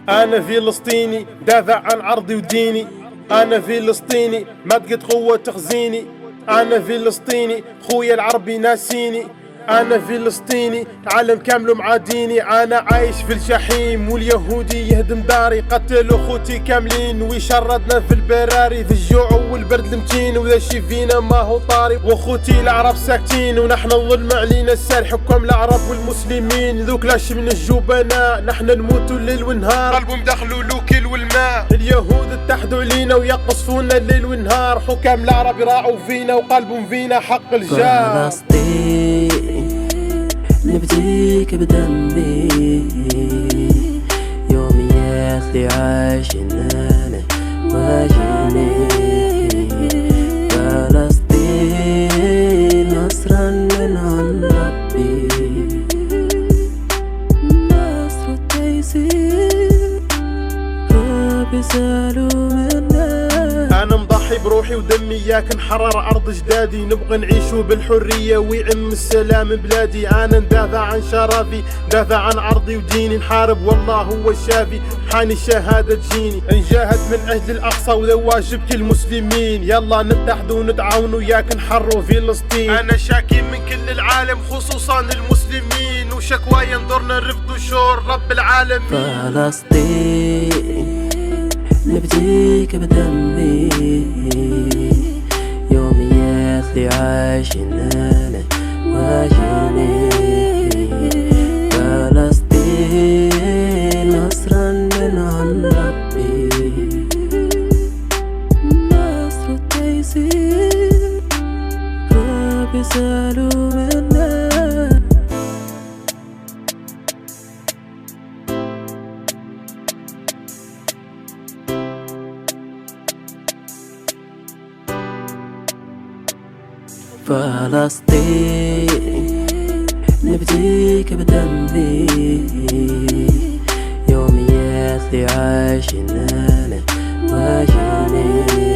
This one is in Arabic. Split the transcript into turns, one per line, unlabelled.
أنا فلسطيني دافع عن عرضي وديني. أنا فلسطيني ما تقد قوة تخزيني. أنا فلسطيني خويا العربي ناسيني. أنا فلسطيني العالم كامله معاديني. أنا عايش في الجحيم واليهودي يهدم داري. قتلوا خوتي كاملين ويشردنا في البراري، في الجوع والبرد المتين وذا شي فينا ما هو طاري. وخوتي العرب ساكتين ونحن الظلم علينا السار. حكام العرب والمسلمين ذوك لاش من الجبناء. نحن نموت الليل والنهار قلبهم دخلوا لوكل والماء. اليهود اتحدوا علينا ويقصفونا الليل والنهار. حكام العرب يراعوا فينا وقلبهم فينا حق الجار.
نبديك بدمي يوم ياخذي عايشنا أنا واجني. فلسطين نصرا من عند ربي، نصر التيسير ربي سالوا منا.
أنا مضحي بروحي ودمي ياك نحرر أرض جدادي. نبغى نعيشو بالحرية ويعم السلام بلادي. أنا ندافع عن شرفي، ندافع عن عرضي وديني. نحارب والله هو الشافي، حاني الشهادة تجيني. نجاهد من أجل الأقصى وذا واجب كل المسلمين. يلا نتحدوا ونتعاونوا ياك نحرروا فلسطين. أنا شاكي من كل العالم خصوصا المسلمين، وشكواي ينظرنا الرفض وشور رب العالمين.
فلسطين نبديك بدمي يوم ياخذي عايشنا أنا واجني. فلسطين نصرا من عند ربي، نصر التيسير ربي سالوا منا. فلسطين نبديك بدمي يوم ياخذي عايشنا أنا واجني.